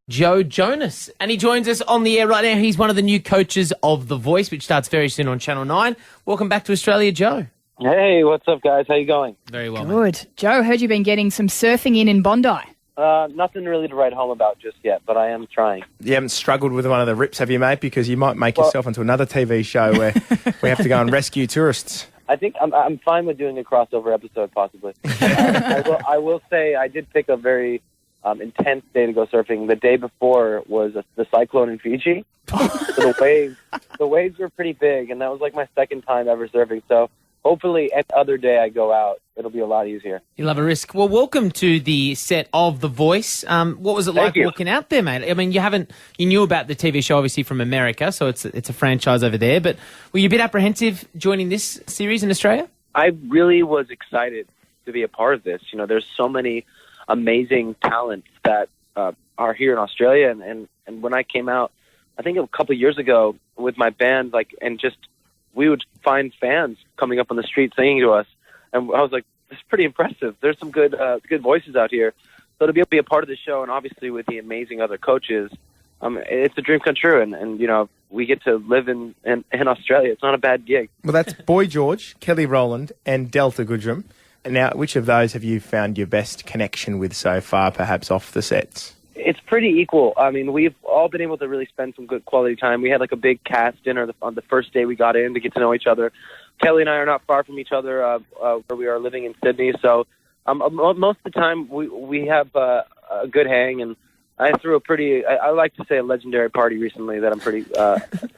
Joe Jonas, and he joins us on the air right now. He's one of the new coaches of The Voice, which starts very soon on Channel 9. Welcome back to Australia, Joe. Hey, what's up, guys? How you going? Very well, Good. mate. Joe, heard you've been getting some surfing in Bondi. Nothing really to write home about just yet, but I am trying. You haven't struggled with one of the rips, have you, mate? Because you might make yourself into another TV show where we have to go and rescue tourists. I think I'm fine with doing a crossover episode, possibly. I will say I did pick a very intense day to go surfing. The day before was the cyclone in Fiji. So the waves were pretty big, and that was like my second time ever surfing. So hopefully, any other day I go out, it'll be a lot easier. You'll have a risk. Well, welcome to the set of The Voice. What was it like walking out there, mate? I mean, you knew about the TV show, obviously, from America, so it's a franchise over there. But were you a bit apprehensive joining this series in Australia? I really was excited to be a part of this. You know, there's so many amazing talents that are here in Australia, and when I came out, I think a couple of years ago with my band, we would find fans coming up on the street singing to us, and I was like, "This is pretty impressive. There's some good voices out here." So to be able to be a part of the show, and obviously with the amazing other coaches, it's a dream come true. And you know, we get to live in Australia. It's not a bad gig. Well, that's Boy George, Kelly Rowland, and Delta Goodrum. Now, which of those have you found your best connection with so far, perhaps off the sets? It's pretty equal. I mean, we've all been able to really spend some good quality time. We had like a big cast dinner on the first day we got in to get to know each other. Kelly and I are not far from each other where we are living in Sydney. So most of the time we have a good hang, and I threw I like to say a legendary party recently that I'm pretty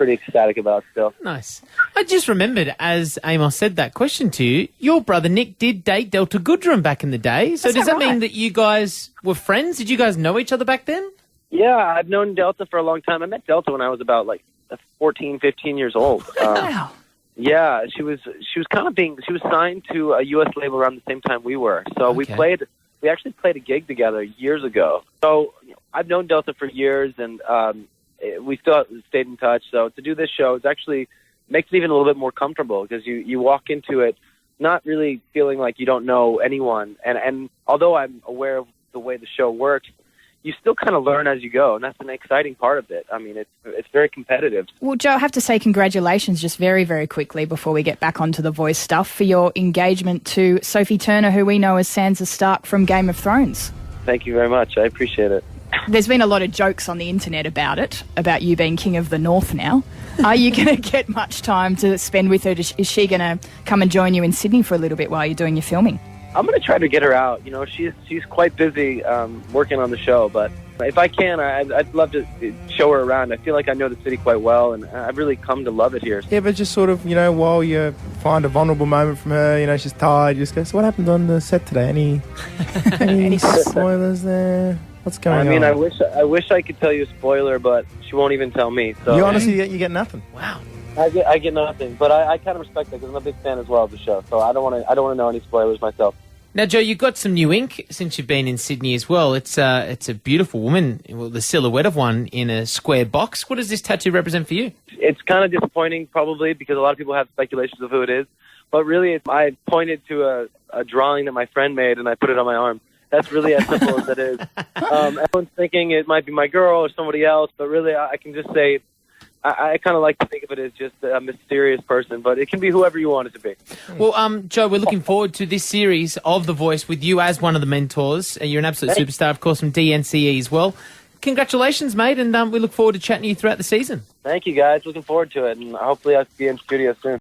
ecstatic about still. Nice. I just remembered, as Amos said that question to you, your brother Nick did date Delta Goodrum back in the day. So does that mean that you guys were friends? Did you guys know each other back then? Yeah, I've known Delta for a long time. I met Delta when I was about 14, 15 years old. Wow. Yeah, she was signed to a U.S. label around the same time we were. So Okay. we actually played a gig together years ago. So I've known Delta for years, and we still stayed in touch. So to do this show, it actually makes it even a little bit more comfortable because you walk into it not really feeling like you don't know anyone. And although I'm aware of the way the show works, you still kind of learn as you go, and that's an exciting part of it. I mean, it's very competitive. Well, Joe, I have to say congratulations just very, very quickly before we get back onto the voice stuff for your engagement to Sophie Turner, who we know as Sansa Stark from Game of Thrones. Thank you very much. I appreciate it. There's been a lot of jokes on the internet about it, about you being King of the North now. Are you going to get much time to spend with her? Is she going to come and join you in Sydney for a little bit while you're doing your filming? I'm going to try to get her out. You know, she's quite busy working on the show, but if I can, I'd love to show her around. I feel like I know the city quite well, and I've really come to love it here. Yeah, but just sort of, while you find a vulnerable moment from her, she's tired, you just go, so what happened on the set today? Any spoilers there? What's going on? I mean, I wish I could tell you a spoiler, but she won't even tell me. So You honestly, you get nothing. Wow. I get nothing, but I kind of respect that because I'm a big fan as well of the show. So I don't want to know any spoilers myself. Now, Joe, you've got some new ink since you've been in Sydney as well. It's a beautiful woman, the silhouette of one in a square box. What does this tattoo represent for you? It's kind of disappointing, probably, because a lot of people have speculations of who it is. But really, I pointed to a drawing that my friend made, and I put it on my arm. That's really as simple as it is. Everyone's thinking it might be my girl or somebody else, but really, I can just say I kind of like to think of it as just a mysterious person, but it can be whoever you want it to be. Well, Joe, we're looking forward to this series of The Voice with you as one of the mentors. You're an absolute superstar, of course, from DNCE as well. Congratulations, mate, and we look forward to chatting to you throughout the season. Thank you, guys. Looking forward to it, and hopefully I'll be in studio soon.